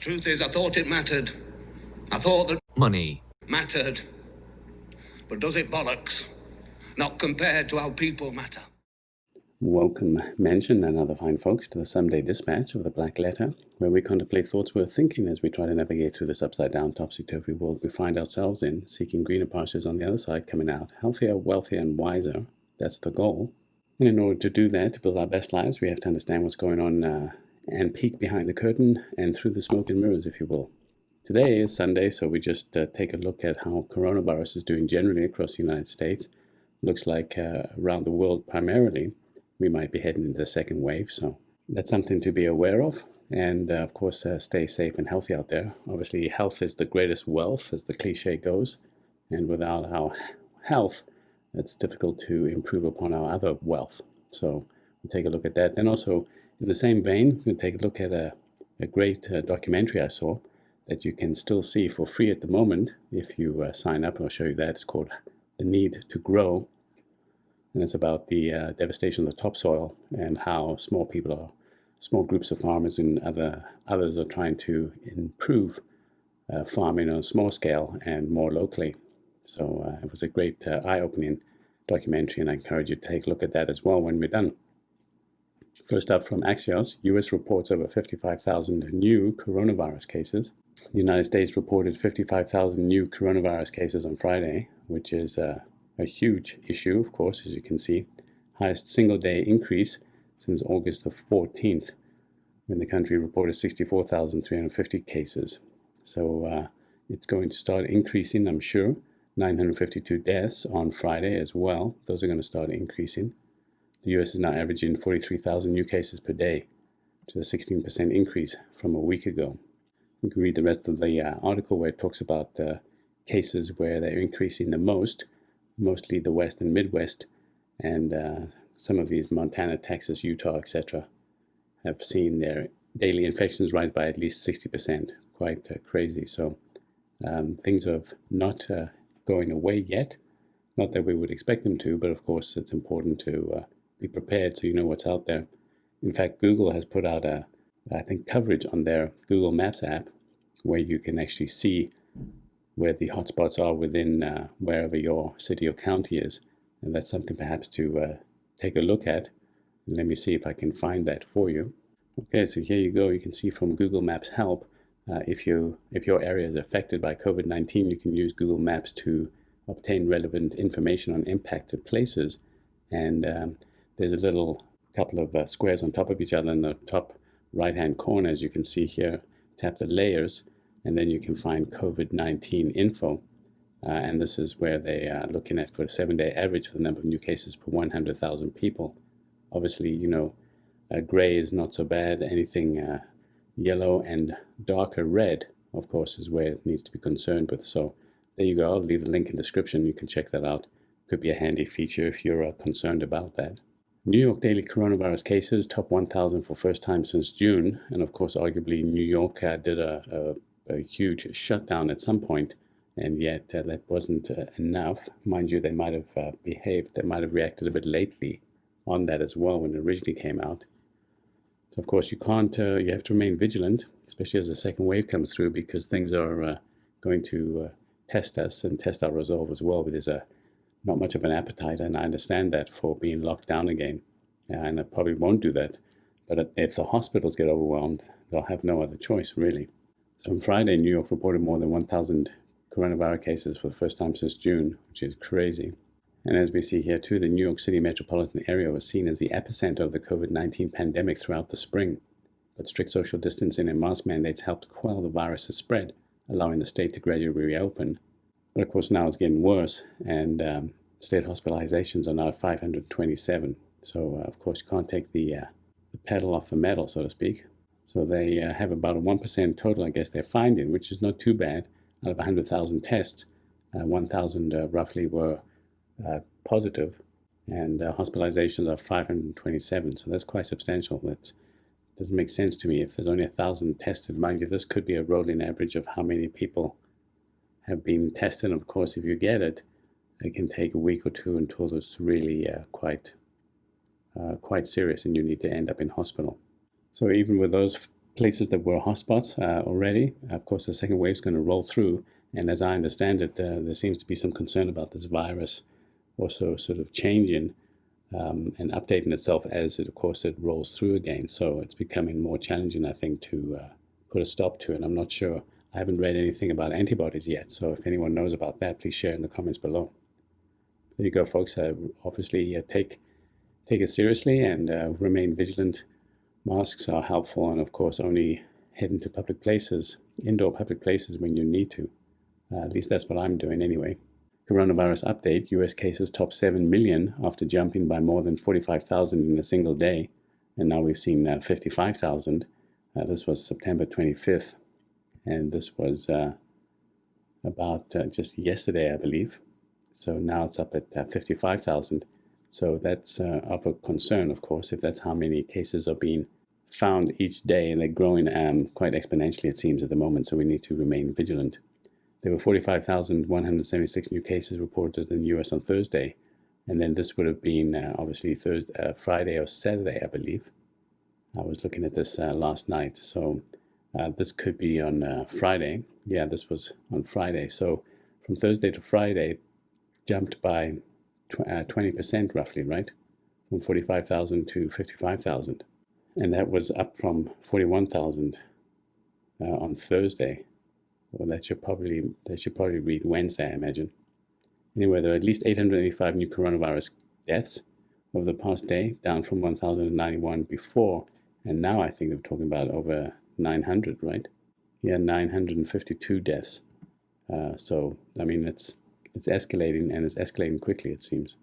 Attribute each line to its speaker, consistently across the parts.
Speaker 1: Truth is, I thought it mattered. I thought that
Speaker 2: money
Speaker 1: mattered. But does it bollocks? Not compared to how people matter.
Speaker 3: Welcome, Mansion and other fine folks, to the Someday Dispatch of the Black Letter, where we contemplate thoughts worth thinking as we try to navigate through this upside-down, topsy-turvy world we find ourselves in, seeking greener pastures on the other side, coming out healthier, wealthier, and wiser. That's the goal. And in order to do that, to build our best lives, we have to understand what's going on and peek behind the curtain and through the smoke and mirrors, if you will. Today is Sunday, so we just take a look at how coronavirus is doing generally across the United States. Looks like around the world primarily, we might be heading into the second wave, so that's something to be aware of. And of course, stay safe and healthy out there. Obviously, health is the greatest wealth, as the cliche goes. And without our health, it's difficult to improve upon our other wealth. So we'll take a look at that. Then also, in the same vein, we'll take a look at a great documentary I saw that you can still see for free at the moment if you sign up. I'll show you that. It's called The Need to Grow. And it's about the devastation of the topsoil and how small groups of farmers and others are trying to improve farming on a small scale and more locally. So it was a great eye-opening documentary, and I encourage you to take a look at that as well when we're done. First up from Axios, US reports over 55,000 new coronavirus cases. The United States reported 55,000 new coronavirus cases on Friday, which is a huge issue, of course, as you can see. Highest single-day increase since August the 14th, when the country reported 64,350 cases. So it's going to start increasing, I'm sure. 952 deaths on Friday as well. Those are going to start increasing. The US is now averaging 43,000 new cases per day, which is a 16% increase from a week ago. You can read the rest of the article where it talks about the cases where they're increasing the most, mostly the West and Midwest, and some of these Montana, Texas, Utah, etc. have seen their daily infections rise by at least 60%. Quite crazy. So things are not going away yet. Not that we would expect them to, but of course it's important to be prepared so you know what's out there. In fact, Google has put out coverage on their Google Maps app where you can actually see where the hotspots are within wherever your city or county is. And that's something perhaps to take a look at. And let me see if I can find that for you. Okay, so here you go. You can see from Google Maps Help, if your area is affected by COVID-19, you can use Google Maps to obtain relevant information on impacted places. And there's a little couple of squares on top of each other in the top right-hand corner, as you can see here. Tap the layers, and then you can find COVID-19 info. And this is where they are looking at for a 7-day average for the number of new cases per 100,000 people. Obviously, gray is not so bad. Anything yellow and darker red, of course, is where it needs to be concerned with. So there you go. I'll leave the link in the description. You can check that out. Could be a handy feature if you're concerned about that. New York daily coronavirus cases top 1,000 for first time since June. And of course, arguably, New York did a huge shutdown at some point. And yet that wasn't enough. Mind you, they might have reacted a bit lately on that as well when it originally came out. So of course you have to remain vigilant, especially as the second wave comes through, because things are going to test us and test our resolve as well. But there's not much of an appetite, and I understand that, for being locked down again. And I probably won't do that. But if the hospitals get overwhelmed, they'll have no other choice, really. So on Friday, New York reported more than 1,000 coronavirus cases for the first time since June, which is crazy. And as we see here too, the New York City metropolitan area was seen as the epicenter of the COVID-19 pandemic throughout the spring. But strict social distancing and mask mandates helped quell the virus's spread, allowing the state to gradually reopen. But of course now it's getting worse, and state hospitalizations are now at 527. So of course you can't take the pedal off the metal, so to speak. So they have about a 1% total, I guess, they're finding, which is not too bad. Out of 100,000 tests, 1,000 roughly were positive, and hospitalizations are 527. So that's quite substantial. That doesn't make sense to me. If there's only 1,000 tested, mind you, this could be a rolling average of how many people have been tested. And of course, if you get it, it can take a week or two until it's really quite serious and you need to end up in hospital. So even with those places that were hotspots already. Of course, the second wave is going to roll through. And as I understand it, there seems to be some concern about this virus also sort of changing and updating itself as it, of course, it rolls through again. So it's becoming more challenging, I think, to put a stop to it. I'm not sure. I haven't read anything about antibodies yet. So if anyone knows about that, please share in the comments below. There you go, folks. Obviously, take it seriously and remain vigilant. Masks are helpful, and of course, only head into public places, indoor public places, when you need to. At least that's what I'm doing anyway. Coronavirus update: US cases top 7 million after jumping by more than 45,000 in a single day. And now we've seen 55,000. This was September 25th. And this was about just yesterday, I believe. So now it's up at 55,000. So that's of a concern, of course, if that's how many cases are being found each day. And they're growing quite exponentially, it seems, at the moment. So we need to remain vigilant. There were 45,176 new cases reported in the US on Thursday. And then this would have been obviously Friday or Saturday, I believe. I was looking at this last night. So this could be on Friday. Yeah, this was on Friday. So from Thursday to Friday, jumped by 20% roughly, right? From 45,000 to 55,000. And that was up from 41,000 on Thursday. Well, that should probably read Wednesday, I imagine. Anyway, there are at least 885 new coronavirus deaths over the past day, down from 1,091 before. And now I think they're talking about over 900, right? Yeah, 952 deaths. So, I mean, it's escalating, and it's escalating quickly, it seems.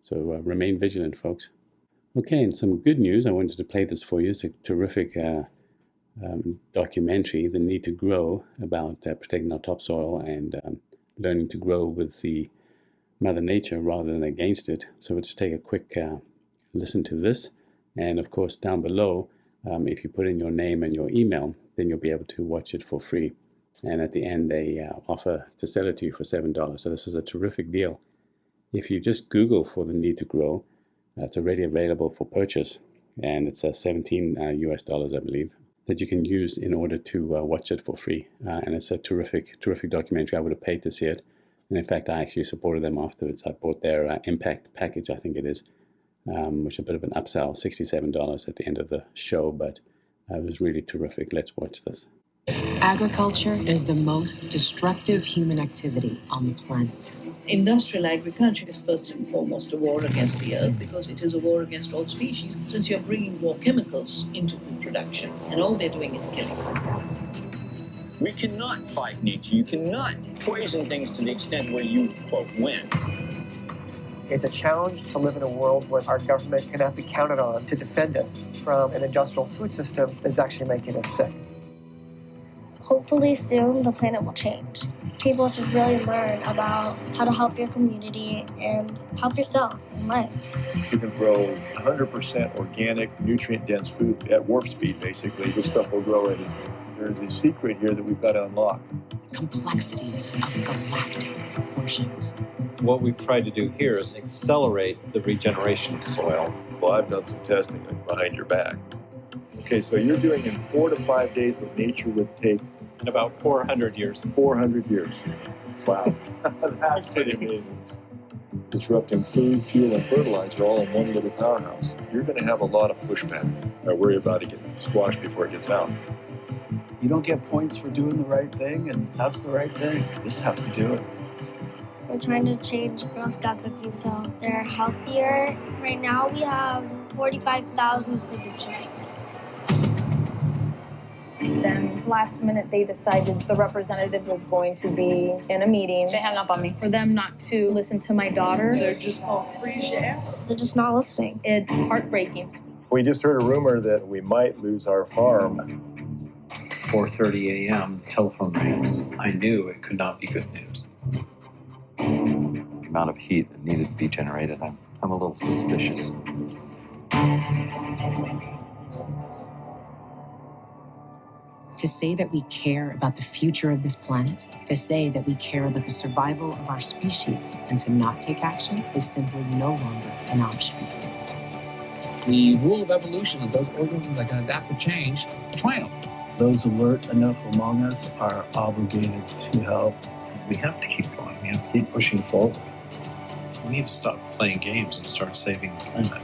Speaker 3: So remain vigilant, folks. Okay, and some good news. I wanted to play this for you. It's a terrific documentary, The Need to Grow, about protecting our topsoil and learning to grow with the Mother Nature rather than against it. So we'll just take a quick listen to this. And of course, down below, if you put in your name and your email, then you'll be able to watch it for free. And at the end, they offer to sell it to you for $7. So this is a terrific deal. If you just Google for The Need to Grow, it's already available for purchase. And it's $17 US, I believe, that you can use in order to watch it for free. And it's a terrific documentary. I would have paid to see it. And in fact, I actually supported them afterwards. I bought their impact package, I think it is, which is a bit of an upsell, $67 at the end of the show. But it was really terrific. Let's watch this.
Speaker 2: Agriculture is the most destructive human activity on the planet.
Speaker 4: Industrial agriculture is first and foremost a war against the earth because it is a war against all species, since you're bringing more chemicals into food production and all they're doing is killing.
Speaker 5: We cannot fight nature. You cannot poison things to the extent where you, quote, win.
Speaker 6: It's a challenge to live in a world where our government cannot be counted on to defend us from an industrial food system that's actually making us sick.
Speaker 7: Hopefully soon the planet will change. People should really learn about how to help your community and help yourself in life.
Speaker 8: You can grow 100% organic, nutrient-dense food at warp speed, basically. This stuff will grow anything. There's a secret here that we've got to unlock.
Speaker 2: Complexities of galactic proportions.
Speaker 9: What we've tried to do here is accelerate the regeneration of soil.
Speaker 8: Well, I've done some testing behind your back. Okay, so you're doing in 4 to 5 days what nature would take
Speaker 9: in about 400 years.
Speaker 8: 400 years. Wow. That's pretty amazing. Disrupting food, fuel, and fertilizer all in one little powerhouse. You're going to have a lot of pushback. I worry about it getting squashed before it gets out.
Speaker 10: You don't get points for doing the right thing, and that's the right thing. You just have to do it.
Speaker 7: We're trying to change Girl Scout cookies so they're healthier. Right now we have 45,000 signatures.
Speaker 11: Then last minute they decided the representative was going to be in a meeting. They hung up on me. For them not to listen to my daughter.
Speaker 4: They're just called free share.
Speaker 7: They're just not listening.
Speaker 11: It's heartbreaking.
Speaker 8: We just heard a rumor that we might lose our farm.
Speaker 12: 4:30 a.m. telephone rang. I knew it could not be good news.
Speaker 13: The amount of heat that needed to be generated, I'm a little suspicious.
Speaker 2: To say that we care about the future of this planet, to say that we care about the survival of our species, and to not take action is simply no longer an option.
Speaker 14: the rule of evolution of those organisms that can adapt to change triumph.
Speaker 10: Those alert enough among us are obligated to help.
Speaker 12: We have to keep going. We have to keep pushing forward. We need to stop playing games and start saving the planet.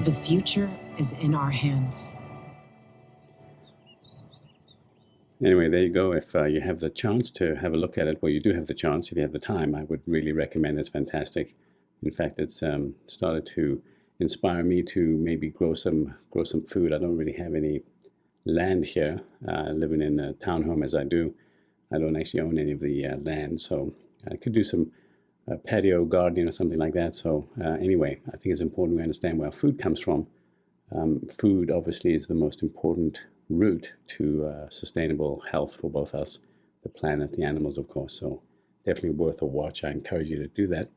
Speaker 2: The future is in our hands.
Speaker 3: Anyway, there you go. If you have the chance to have a look at it, well, you do have the chance. If you have the time, I would really recommend it. It's fantastic. In fact, it's started to inspire me to maybe grow some food. I don't really have any land here, living in a townhome as I do. I don't actually own any of the land, so I could do some patio gardening or something like that. So anyway, I think it's important we understand where our food comes from. Food obviously is the most important route to sustainable health for both us, the planet, the animals, of course. So definitely worth a watch. I encourage you to do that.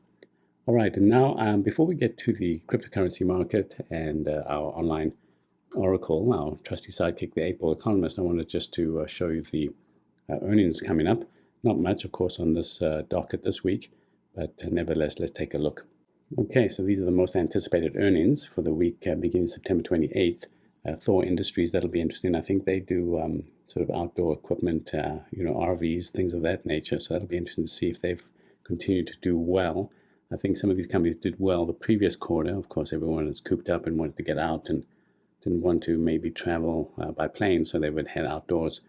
Speaker 3: All right, and now before we get to the cryptocurrency market and our online oracle, our trusty sidekick, the 8-ball economist, I wanted just to show you the earnings coming up. Not much, of course, on this docket this week, but nevertheless, let's take a look. Okay, so these are the most anticipated earnings for the week beginning September 28th. Thor Industries, that'll be interesting. I think they do sort of outdoor equipment, RVs, things of that nature. So that'll be interesting to see if they've continued to do well. I think some of these companies did well the previous quarter. Of course, everyone is cooped up and wanted to get out and didn't want to maybe travel by plane, so they would head outdoors,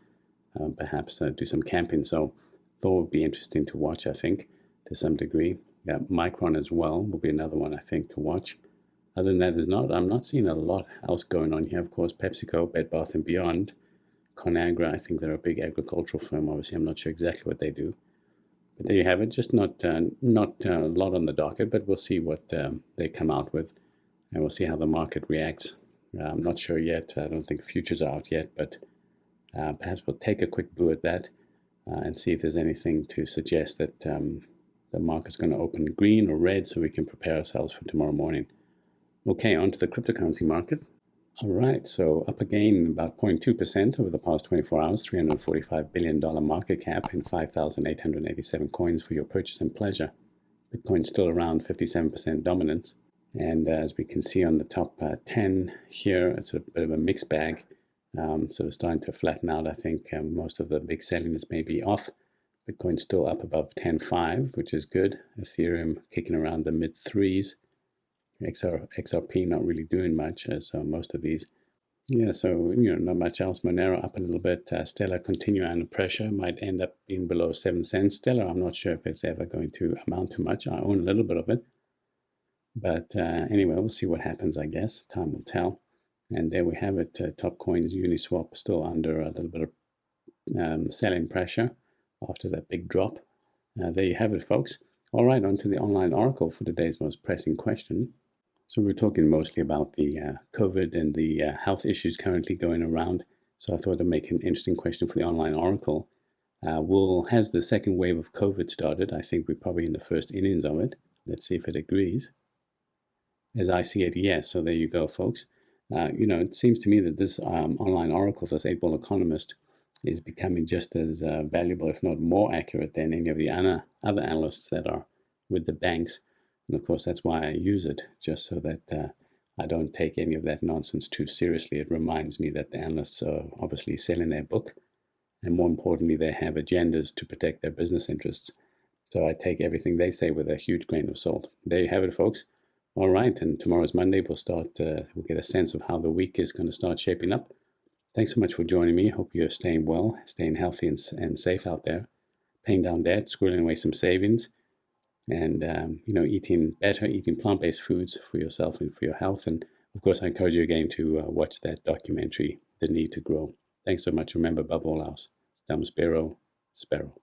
Speaker 3: perhaps do some camping. So Thor would be interesting to watch, I think, to some degree. Micron as well will be another one, I think, to watch. Other than that, I'm not seeing a lot else going on here. Of course, PepsiCo, Bed Bath & Beyond, ConAgra, I think they're a big agricultural firm. Obviously, I'm not sure exactly what they do. But there you have it. Just not a lot on the docket, but we'll see what they come out with. And we'll see how the market reacts. I'm not sure yet. I don't think futures are out yet, but perhaps we'll take a quick boo at that and see if there's anything to suggest that the market's going to open green or red so we can prepare ourselves for tomorrow morning. Okay, on to the cryptocurrency market. All right, so up again about 0.2% over the past 24 hours, $345 billion market cap and 5,887 coins for your purchase and pleasure. Bitcoin's still around 57% dominance. And as we can see on the top 10 here, it's a bit of a mixed bag. Sort of starting to flatten out, I think. Most of the big selling is maybe off. Bitcoin's still up above 10.5, which is good. Ethereum kicking around the mid threes. XRP not really doing much, as most of these. Yeah, so, not much else. Monero up a little bit. Stellar continue under pressure. Might end up being below 7 cents. Stellar, I'm not sure if it's ever going to amount to much. I own a little bit of it. But anyway, we'll see what happens, I guess. Time will tell. And there we have it. Top coins, Uniswap, still under a little bit of selling pressure after that big drop. There you have it, folks. All right, on to the online oracle for today's most pressing question. So we're talking mostly about the COVID and the health issues currently going around. So I thought I'd make an interesting question for the online oracle. Has the second wave of COVID started? I think we're probably in the first innings of it. Let's see if it agrees. As I see it, yes. So there you go, folks. It seems to me that this online oracle, this 8-ball economist, is becoming just as valuable, if not more accurate, than any of the other analysts that are with the banks. And of course, that's why I use it, just so that I don't take any of that nonsense too seriously. It reminds me that the analysts are obviously selling their book, and more importantly, they have agendas to protect their business interests. So I take everything they say with a huge grain of salt. There you have it, folks. All right, and tomorrow's Monday. We'll get a sense of how the week is going to start shaping up. Thanks so much for joining me. Hope you're staying well, staying healthy and safe out there, paying down debt, squirreling away some savings, and eating better, eating plant-based foods for yourself and for your health. And of course, I encourage you again to watch that documentary, The Need to Grow. Thanks so much. Remember, above all else, dumb spero, spero.